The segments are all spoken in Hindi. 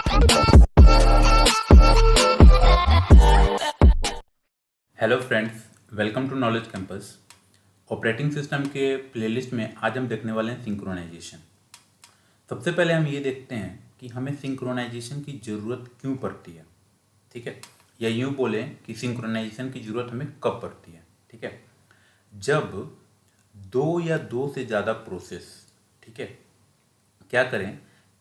Hello friends, welcome to knowledge campus. Operating system के प्लेलिस्ट में आज हम देखने वाले हैं सिंक्रोनाइजेशन। सबसे पहले हम ये देखते हैं कि हमें सिंक्रोनाइजेशन की ज़रूरत क्यों पड़ती है, ठीक है। या यूँ बोलें कि सिंक्रोनाइजेशन की ज़रूरत हमें कब पड़ती है, ठीक है। जब दो या दो से ज़्यादा प्रोसेस, ठीक है, क्या करें,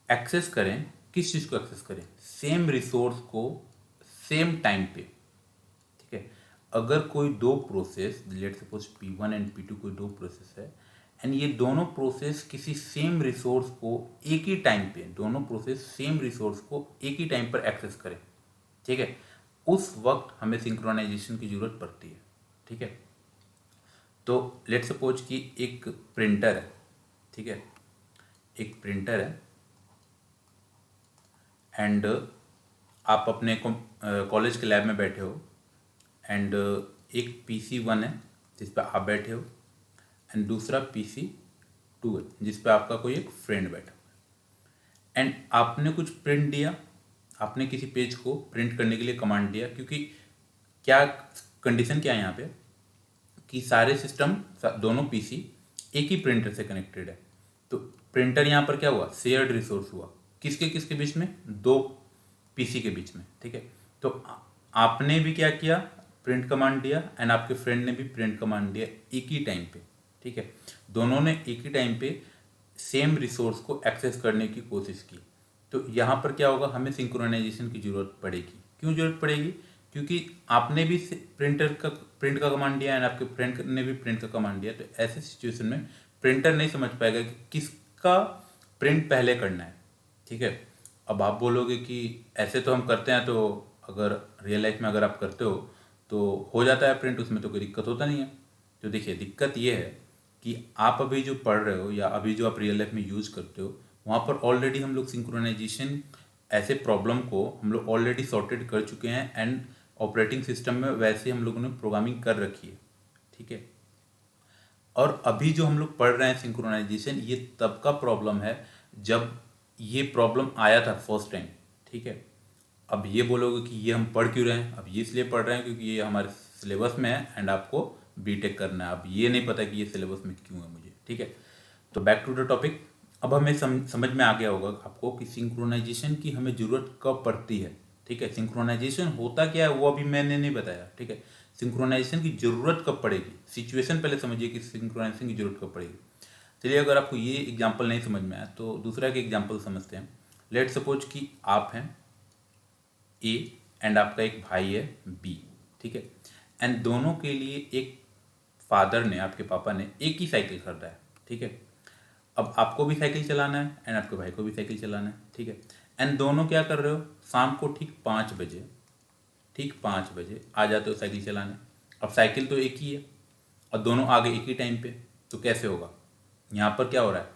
एक्सेस करें। किस चीज़ को एक्सेस करें? सेम रिसोर्स को सेम टाइम पे, ठीक है। अगर कोई दो process, let suppose P1 and P2 कोई दो प्रोसेस है एंड ये दोनों प्रोसेस किसी सेम रिसोर्स को एक ही टाइम पे, दोनों प्रोसेस सेम रिसोर्स को एक ही टाइम पर एक्सेस करें, ठीक है, उस वक्त हमें सिंक्रोनाइजेशन की जरूरत पड़ती है, ठीक है। तो लेट सपोज कि एक प्रिंटर है, ठीक है, एक प्रिंटर है एंड आप अपने कॉलेज के लैब में बैठे हो एंड एक PC1 है जिस पर आप बैठे हो एंड दूसरा PC2 है जिस पर आपका कोई एक फ्रेंड बैठा है एंड आपने कुछ प्रिंट दिया, आपने किसी पेज को प्रिंट करने के लिए कमांड दिया, क्योंकि क्या कंडीशन क्या है यहाँ पे कि सारे सिस्टम, दोनों PC एक ही प्रिंटर से कनेक्टेड है। तो प्रिंटर यहाँ पर क्या हुआ, शेयर्ड रिसोर्स हुआ, किसके बीच में, दो PC के बीच में, ठीक है। तो आपने भी क्या किया, प्रिंट कमांड दिया एंड आपके फ्रेंड ने भी प्रिंट कमांड दिया एक ही टाइम पे, ठीक है। दोनों ने एक ही टाइम पे सेम रिसोर्स को एक्सेस करने की कोशिश की। तो यहाँ पर क्या होगा, हमें सिंक्रोनाइजेशन की जरूरत पड़ेगी। क्यों जरूरत पड़ेगी? क्योंकि आपने भी प्रिंट का कमांड दिया एंड आपके फ्रेंड ने भी प्रिंट का कमांड दिया। तो ऐसे सिचुएशन में प्रिंटर नहीं समझ पाएगा कि किसका प्रिंट पहले करना है, ठीक है। अब आप बोलोगे कि ऐसे तो हम करते हैं, तो अगर रियल लाइफ में अगर आप करते हो हो जाता है प्रिंट, उसमें तो कोई दिक्कत होता नहीं है। तो देखिए, दिक्कत ये है कि आप अभी जो पढ़ रहे हो या अभी जो आप रियल लाइफ में यूज़ करते हो, वहाँ पर ऑलरेडी हम लोग सिंक्रोनाइजेशन ऐसे प्रॉब्लम को हम लोग ऑलरेडी सॉर्टेड कर चुके हैं एंड ऑपरेटिंग सिस्टम में वैसे हम लोगों ने प्रोग्रामिंग कर रखी है, ठीक है। और अभी जो हम लोग पढ़ रहे हैं सिंक्रोनाइजेशन, ये तब का प्रॉब्लम है जब ये प्रॉब्लम आया था फर्स्ट टाइम, ठीक है। अब ये बोलोगे कि ये हम पढ़ क्यों रहे हैं? अब ये इसलिए पढ़ रहे हैं क्योंकि ये हमारे सिलेबस में है एंड आपको बीटेक करना है। अब ये नहीं पता कि ये सिलेबस में क्यों है मुझे, ठीक है। तो बैक टू द टॉपिक। अब हमें समझ में आ गया होगा आपको कि सिंक्रोनाइजेशन की हमें ज़रूरत कब पड़ती है, ठीक है। सिंक्रोनाइजेशन होता क्या है वो अभी मैंने नहीं बताया, ठीक है। सिंक्रोनाइजेशन की ज़रूरत कब पड़ेगी, सिचुएशन पहले समझिए कि सिंक्रोनाइजेशन की ज़रूरत कब पड़ेगी। चलिए, अगर आपको ये एग्जाम्पल नहीं समझ में आया तो दूसरा के एग्जाम्पल समझते हैं। लेट सपोज कि आप हैं A एंड आपका एक भाई है B, ठीक है। एंड दोनों के लिए एक फादर ने, आपके पापा ने एक ही साइकिल खरीदा है, ठीक है। अब आपको भी साइकिल चलाना है एंड आपके भाई को भी साइकिल चलाना है, ठीक है। एंड दोनों क्या कर रहे हो, शाम को ठीक 5 बजे, ठीक 5 बजे आ जाते हो साइकिल चलाने। अब साइकिल तो एक ही है और दोनों आ गए एक ही टाइम पे, तो कैसे होगा? यहाँ पर क्या हो रहा है,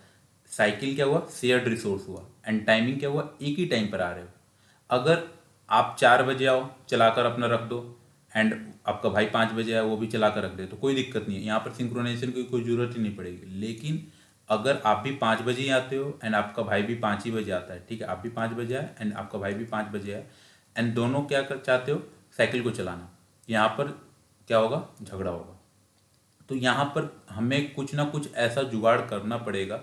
साइकिल क्या हुआ, शेयर्ड रिसोर्स हुआ एंड टाइमिंग क्या हुआ, एक ही टाइम पर आ रहे हो। अगर आप 4 बजे आओ, चलाकर अपना रख दो एंड आपका भाई 5 बजे आए, वो भी चलाकर रख दे, तो कोई दिक्कत नहीं है, यहाँ पर सिंक्रोनाइजेशन की कोई ज़रूरत ही नहीं पड़ेगी। लेकिन अगर आप भी 5 बजे ही आते हो एंड आपका भाई भी 5 ही बजे आता है, ठीक है, आप भी 5 बजे आए एंड आपका भाई भी 5 बजे आए एंड दोनों क्या कर चाहते हो, साइकिल को चलाना, यहाँ पर क्या होगा, झगड़ा होगा। तो यहाँ पर हमें कुछ ना कुछ ऐसा जुगाड़ करना पड़ेगा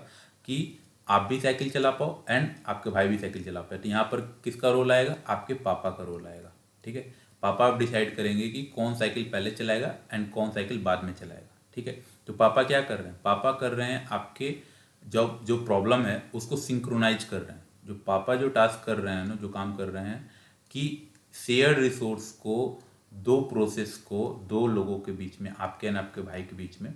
कि आप भी साइकिल चला पाओ एंड आपके भाई भी साइकिल चला पाए। तो यहाँ पर किसका रोल आएगा, आपके पापा का रोल आएगा, ठीक है। पापा आप डिसाइड करेंगे कि कौन साइकिल पहले चलाएगा एंड कौन साइकिल बाद में चलाएगा, ठीक है। तो पापा क्या कर रहे हैं, पापा कर रहे हैं आपके जो प्रॉब्लम है उसको सिंक्रोनाइज कर रहे हैं। जो पापा जो टास्क कर रहे हैं ना, जो काम कर रहे हैं कि शेयर रिसोर्स को, दो प्रोसेस को दो लोगों के बीच में, आपके एंड आपके भाई के बीच में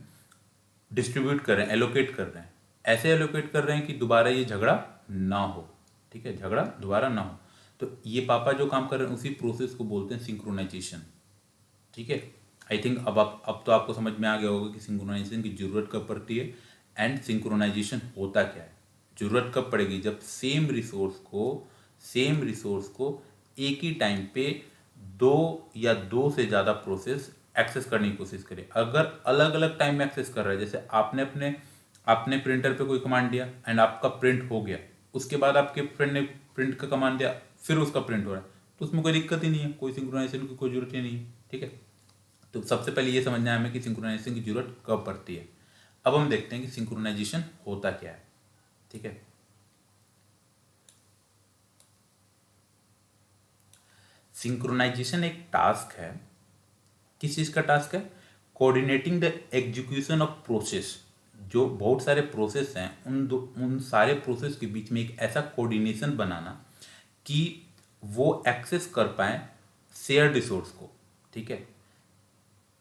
डिस्ट्रीब्यूट कर रहे हैं, एलोकेट कर रहे हैं। ऐसे एलोकेट कर रहे हैं कि दोबारा ये झगड़ा ना हो, ठीक है, झगड़ा दोबारा ना हो। तो ये पापा जो काम कर रहे हैं उसी प्रोसेस को बोलते हैं सिंक्रोनाइजेशन, ठीक है। आई थिंक अब तो आपको समझ में आ गया होगा कि सिंक्रोनाइजेशन की जरूरत कब पड़ती है एंड सिंक्रोनाइजेशन होता क्या है। जरूरत कब पड़ेगी, जब सेम रिसोर्स को एक ही टाइम पे दो या दो से ज़्यादा प्रोसेस एक्सेस करने की कोशिश करें। अगर अलग अलग टाइम में एक्सेस कर रहा है, जैसे आपने प्रिंटर पे कोई कमांड दिया एंड आपका प्रिंट हो गया, उसके बाद आपके फ्रेंड ने प्रिंट का कमांड दिया, फिर उसका प्रिंट हो रहा है, तो उसमें कोई दिक्कत ही नहीं है, कोई सिंक्रोनाइजेशन की कोई जरूरत ही नहीं है। ठीक है, तो सबसे पहले ये समझना है हमें कि सिंक्रोनाइजेशन की जरूरत कब पड़ती है। अब हम देखते हैं कि सिंक्रोनाइजेशन होता क्या है। ठीक है, सिंक्रोनाइजेशन एक टास्क है। किस चीज का टास्क है? Coordinating the execution of process. जो बहुत सारे प्रोसेस हैं, उन सारे प्रोसेस के बीच में एक ऐसा कोऑर्डिनेशन बनाना कि वो एक्सेस कर पाए शेयर रिसोर्स को। ठीक है,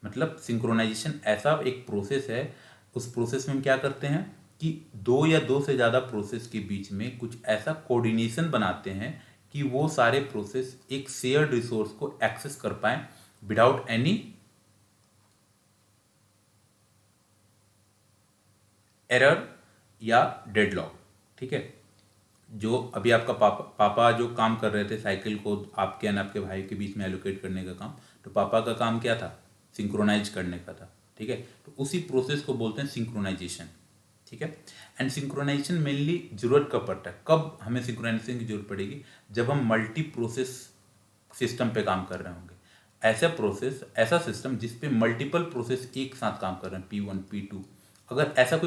मतलब सिंक्रोनाइजेशन ऐसा एक प्रोसेस है, उस प्रोसेस में हम क्या करते हैं कि दो या दो से ज़्यादा प्रोसेस के बीच में कुछ ऐसा कोऑर्डिनेशन बनाते हैं कि वो सारे प्रोसेस एक शेयर रिसोर्स को एक्सेस कर पाए विदाउट एनी एरर या डेडलॉक। ठीक है, जो अभी आपका पापा जो काम कर रहे थे साइकिल को आपके एंड आपके भाई के बीच में एलोकेट करने का काम, तो पापा का काम क्या था? सिंक्रोनाइज करने का था। ठीक है, तो उसी प्रोसेस को बोलते हैं सिंक्रोनाइजेशन। ठीक है, एंड सिंक्रोनाइजेशन मेनली जरूरत कब पड़ता है? कब हमें सिंक्रोनाइजेशन की जरूरत पड़ेगी? जब हम मल्टी प्रोसेस सिस्टम पे काम कर रहे होंगे। ऐसा सिस्टम जिसपे मल्टीपल प्रोसेस एक साथ काम कर रहे हैं, P1 P2। अगर ऐसा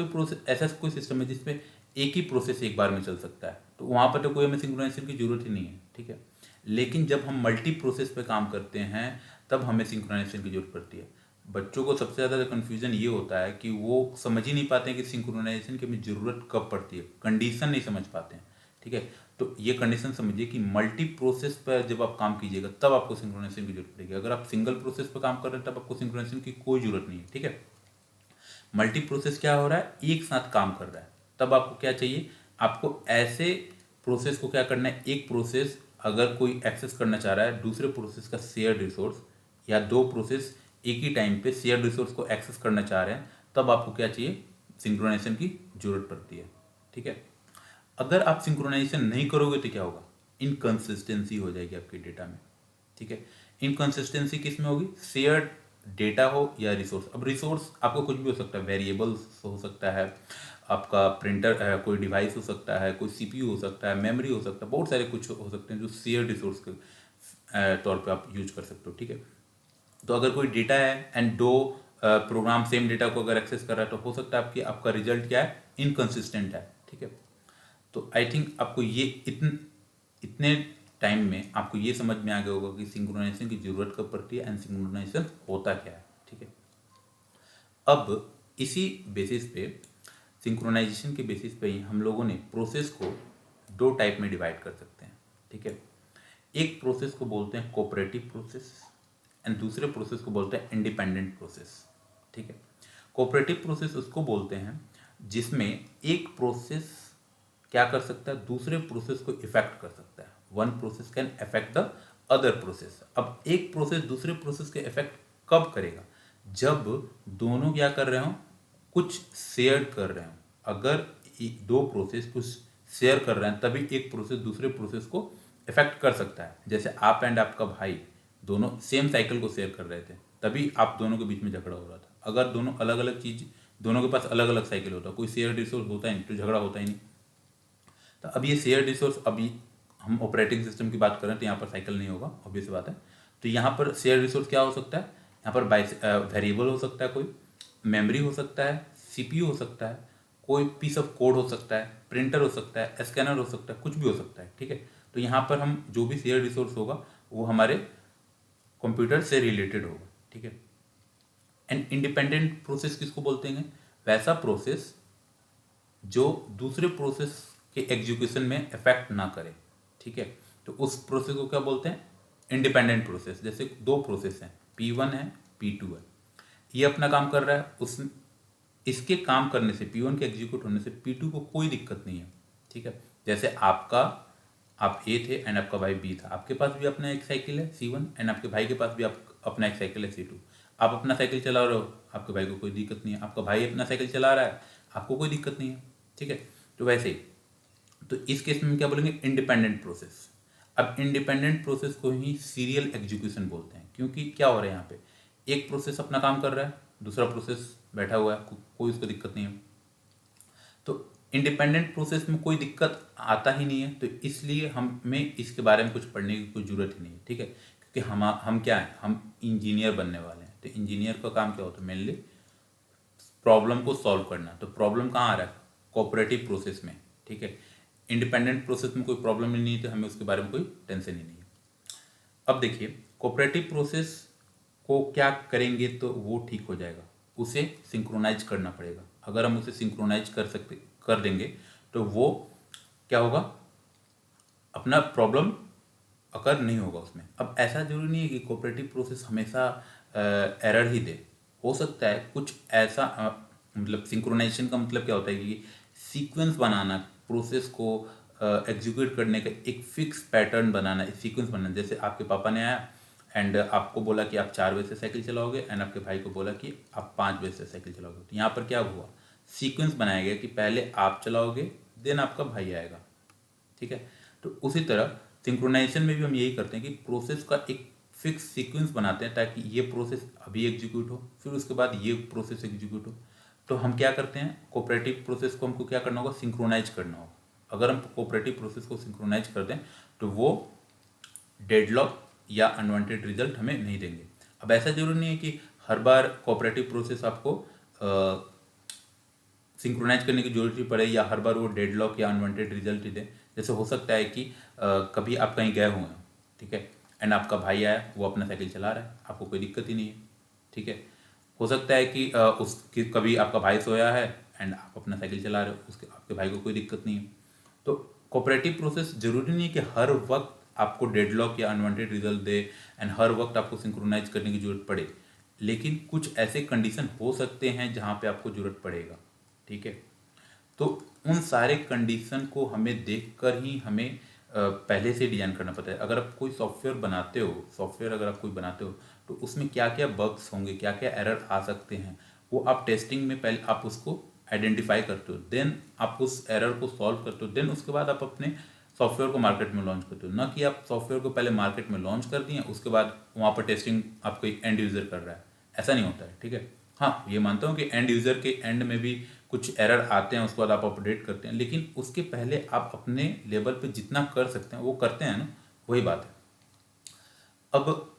कोई सिस्टम है जिसपे एक ही प्रोसेस एक बार में चल सकता है, तो वहां पर तो कोई हमें सिंक्रोनाइजेशन की जरूरत ही नहीं है। ठीक है, लेकिन जब हम मल्टी प्रोसेस पे काम करते हैं तब हमें सिंक्रोनाइजेशन की जरूरत पड़ती है। बच्चों को सबसे ज़्यादा कन्फ्यूजन ये होता है कि वो समझ ही नहीं पाते हैं कि सिंक्रोनाइजेशन की हमें ज़रूरत कब पड़ती है, कंडीशन नहीं समझ पाते हैं। ठीक है, तो ये कंडीशन समझिए कि मल्टी प्रोसेस पर जब आप काम कीजिएगा तब आपको सिंक्रोनाइजेशन की जरूरत पड़ेगी। अगर आप सिंगल प्रोसेस पर काम कर रहे हैं तब आपको सिंक्रोनाइजेशन की कोई जरूरत नहीं है। ठीक है, मल्टी प्रोसेस क्या हो रहा है? एक साथ काम कर रहा है, तब आपको क्या चाहिए? आपको ऐसे प्रोसेस को क्या करना है? एक प्रोसेस अगर कोई एक्सेस करना चाह रहा है दूसरे प्रोसेस का शेयर रिसोर्स, या दो प्रोसेस एक ही टाइम पे शेयर रिसोर्स को एक्सेस करना चाह रहे हैं, तब आपको क्या चाहिए? सिंक्रोनाइजेशन की जरूरत पड़ती है। ठीक है, अगर आप सिंक्रोनाइजेशन नहीं करोगे तो क्या होगा? इनकंसिस्टेंसी हो जाएगी आपके डेटा में। ठीक है, इनकंसिस्टेंसी किस में होगी? शेयर्ड डेटा हो या रिसोर्स। अब रिसोर्स आपको कुछ भी हो सकता है, वेरिएबल्स हो सकता है, आपका प्रिंटर कोई डिवाइस हो सकता है, कोई सीपीयू हो सकता है, मेमोरी हो सकता है, बहुत सारे कुछ हो सकते हैं जो शेयर रिसोर्स के तौर पे आप यूज कर सकते हो। ठीक है, तो अगर कोई डेटा है एंड दो प्रोग्राम सेम डेटा को अगर एक्सेस कर रहा है तो हो सकता है आपका रिजल्ट क्या है? इनकंसिस्टेंट है। ठीक है, तो आई थिंक आपको ये इतने टाइम में आपको ये समझ में आ गया होगा कि सिंक्रोनाइजेशन की जरूरत कब पड़ती है एंड सिंक्रोनाइजेशन होता क्या है। ठीक है, अब इसी बेसिस पे, सिंक्रोनाइजेशन के बेसिस पे ही हम लोगों ने प्रोसेस को दो टाइप में डिवाइड कर सकते हैं। ठीक है, एक प्रोसेस को बोलते हैं कोऑपरेटिव प्रोसेस एंड दूसरे प्रोसेस को बोलते हैं इंडिपेंडेंट प्रोसेस। ठीक है, कोऑपरेटिव प्रोसेस उसको बोलते हैं जिसमें एक प्रोसेस क्या कर सकता है? दूसरे प्रोसेस को इफेक्ट कर सकता है। One process can affect the other process. अब एक प्रोसेस दूसरे प्रोसेस के इफेक्ट कब करेगा? जब दोनों क्या कर रहे हो? कुछ शेयर कर रहे हो। अगर दो प्रोसेस कुछ शेयर कर रहे हैं तभी एक प्रोसेस दूसरे प्रोसेस को इफेक्ट कर सकता है। जैसे आप एंड आपका भाई दोनों सेम साइकिल को शेयर कर रहे थे, तभी आप दोनों के बीच में झगड़ा हो रहा था। अगर दोनों अलग अलग चीज, दोनों के पास अलग अलग साइकिल होता, कोई शेयर रिसोर्स होता ही नहीं, तो झगड़ा होता ही नहीं। तो अब ये शेयर रिसोर्स, अभी हम ऑपरेटिंग सिस्टम की बात करें तो यहाँ पर साइकिल नहीं होगा, ऑब्वियस बात है। तो यहाँ पर शेयर रिसोर्स क्या हो सकता है? यहाँ पर वेरिएबल हो सकता है, कोई मेमोरी हो सकता है, सीपीयू हो सकता है, कोई पीस ऑफ कोड हो सकता है, प्रिंटर हो सकता है, स्कैनर हो सकता है, कुछ भी हो सकता है। ठीक है, तो यहाँ पर हम जो भी शेयर रिसोर्स होगा वो हमारे कंप्यूटर से रिलेटेड होगा। ठीक है, एंड इंडिपेंडेंट प्रोसेस किसको बोलते हैं? वैसा प्रोसेस जो दूसरे प्रोसेस के एग्जीक्यूशन में इफेक्ट ना करे। ठीक है, तो उस प्रोसेस को क्या बोलते हैं? Independent process. जैसे दो प्रोसेस हैं, P1 है, P2 है, ये अपना काम कर रहा है, उस इसके काम करने से, P1 के एग्जीक्यूट होने से P2 को कोई दिक्कत नहीं है। ठीक है, जैसे आप A थे एंड आपका भाई B था, आपके पास भी अपना एक साइकिल है C1 एंड आपके भाई के पास भी अपना एक साइकिल है C2। आप अपना साइकिल चला रहे हो, आपके भाई को कोई दिक्कत नहीं है, आपका भाई अपना साइकिल चला रहा है, आपको कोई दिक्कत नहीं है। ठीक है, तो वैसे ही, तो इस केस में क्या बोलेंगे? Independent process. अब इंडिपेंडेंट प्रोसेस को ही सीरियल एग्जीक्यूशन बोलते हैं, क्योंकि क्या हो रहा है यहाँ पे? एक प्रोसेस अपना काम कर रहा है, दूसरा प्रोसेस बैठा हुआ है, कोई उसको दिक्कत नहीं है। तो इंडिपेंडेंट प्रोसेस में कोई दिक्कत आता ही नहीं है, तो इसलिए हमें इसके बारे में कुछ पढ़ने की कोई ज़रूरत ही नहीं है, ठीक है। क्योंकि हम क्या हैं, हम इंजीनियर बनने वाले हैं, तो इंजीनियर का काम क्या होता है, मेनली प्रॉब्लम को सॉल्व करना। तो प्रॉब्लम कहाँ आ रहा है, कोऑपरेटिव प्रोसेस में, ठीक है। इंडिपेंडेंट प्रोसेस में कोई प्रॉब्लम ही नहीं है, तो हमें उसके बारे में कोई टेंशन ही नहीं है। अब देखिए, कोऑपरेटिव प्रोसेस को क्या करेंगे तो वो ठीक हो जाएगा, उसे सिंक्रोनाइज करना पड़ेगा। अगर हम उसे सिंक्रोनाइज कर देंगे तो वो क्या होगा, अपना प्रॉब्लम अकर नहीं होगा उसमें। अब ऐसा जरूरी नहीं है कि कोऑपरेटिव प्रोसेस हमेशा एरर ही दे, हो सकता है कुछ ऐसा मतलब सिंक्रोनाइजेशन का मतलब क्या होता है कि सीक्वेंस बनाना, प्रोसेस को एग्जीक्यूट करने का एक फिक्स पैटर्न बनाना, एक सीक्वेंस बनाना। जैसे आपके पापा ने आया एंड आपको बोला कि आप 4 बजे से साइकिल चलाओगे, एंड आपके भाई को बोला कि आप 5 बजे से साइकिल चलाओगे। तो यहाँ पर क्या हुआ, सीक्वेंस बनाया गया कि पहले आप चलाओगे, देन आपका भाई आएगा, ठीक है। तो उसी तरह सिंक्रोनाइजेशन में भी हम यही करते हैं कि प्रोसेस का एक फिक्स सीक्वेंस बनाते हैं, ताकि ये प्रोसेस अभी एग्जीक्यूट हो, फिर उसके बाद ये प्रोसेस एग्जीक्यूट हो। तो हम क्या करते हैं, कोऑपरेटिव प्रोसेस को हमको क्या करना होगा, सिंक्रोनाइज करना होगा। अगर हम कोऑपरेटिव प्रोसेस को सिंक्रोनाइज कर दें तो वो डेडलॉक या अनवांटेड रिजल्ट हमें नहीं देंगे। अब ऐसा जरूरी नहीं है कि हर बार कोऑपरेटिव प्रोसेस आपको सिंक्रोनाइज करने की जरूरत ही पड़े या हर बार वो डेडलॉक या अनवांटेड रिजल्ट ही दे। जैसे हो सकता है कि कभी आप कहीं गए हुए हैं, ठीक है, एंड आपका भाई आया, वो अपना साइकिल चला रहा है, आपको कोई दिक्कत ही नहीं है, ठीक है। हो सकता है कि कभी आपका भाई सोया है एंड आप अपना साइकिल चला रहे हो, उसके आपके भाई को कोई दिक्कत नहीं है। तो कोऑपरेटिव प्रोसेस जरूरी नहीं है कि हर वक्त आपको डेडलॉक या अनवांटेड रिजल्ट दे एंड हर वक्त आपको सिंक्रोनाइज करने की जरूरत पड़े, लेकिन कुछ ऐसे कंडीशन हो सकते हैं जहाँ पे आपको जरूरत पड़ेगा, ठीक है। तो उन सारे कंडीशन को हमें देखकर ही हमें पहले से डिजाइन करना पड़ता है। अगर आप कोई सॉफ्टवेयर बनाते हो, अगर आप कोई बनाते हो तो उसमें क्या क्या बग्स होंगे, क्या क्या एरर आ सकते हैं, वो आप टेस्टिंग में पहले आप उसको आइडेंटिफाई करते हो, देन आप उस एरर को सॉल्व करते हो, देन उसके बाद आप अपने सॉफ्टवेयर को मार्केट में लॉन्च करते हो। ना कि आप सॉफ्टवेयर को पहले मार्केट में लॉन्च कर दिए, उसके बाद वहाँ पर टेस्टिंग आपको एक एंड यूज़र कर रहा है, ऐसा नहीं होता है, ठीक है। हाँ, ये मानता हूँ कि एंड यूज़र के एंड में भी कुछ एरर आते हैं, उसके बाद आप अपडेट करते हैं, लेकिन उसके पहले आप अपने लेवल पे जितना कर सकते हैं वो करते हैं ना, वही बात है। अब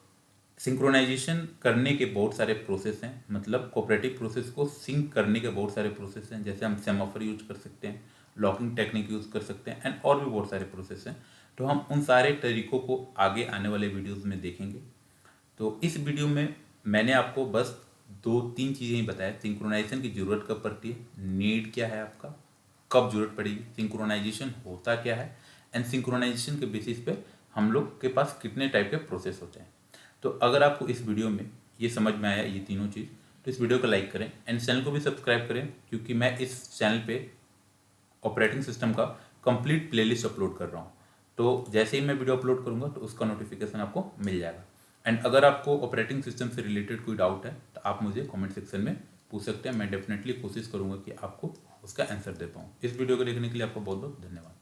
सिंक्रोनाइजेशन करने के बहुत सारे प्रोसेस हैं, मतलब कोऑपरेटिव प्रोसेस को सिंक करने के बहुत सारे प्रोसेस हैं। जैसे हम सेमाफोर यूज कर सकते हैं, लॉकिंग टेक्निक यूज़ कर सकते हैं, एंड और भी बहुत सारे प्रोसेस हैं। तो हम उन सारे तरीकों को आगे आने वाले वीडियोज़ में देखेंगे। तो इस वीडियो में मैंने आपको बस 2-3 चीज़ें ही बताया। सिंक्रोनाइजेशन की ज़रूरत कब पड़ती है, नीड क्या है आपका, कब जरूरत पड़ेगी, सिंक्रोनाइजेशन होता क्या है, एंड सिंक्रोनाइजेशन के बेसिस पे हम लोग के पास कितने टाइप के प्रोसेस होते हैं। तो अगर आपको इस वीडियो में ये समझ में आया, ये तीनों चीज़, तो इस वीडियो को लाइक करें एंड चैनल को भी सब्सक्राइब करें, क्योंकि मैं इस चैनल पे ऑपरेटिंग सिस्टम का कंप्लीट प्लेलिस्ट अपलोड कर रहा हूँ। तो जैसे ही मैं वीडियो अपलोड करूँगा तो उसका नोटिफिकेशन आपको मिल जाएगा। एंड अगर आपको ऑपरेटिंग सिस्टम से रिलेटेड कोई डाउट है तो आप मुझे कमेंट सेक्शन में पूछ सकते हैं। मैं डेफिनेटली कोशिश करूँगा कि आपको उसका आंसर दे पाऊँ। इस वीडियो को देखने के लिए आपको बहुत बहुत धन्यवाद।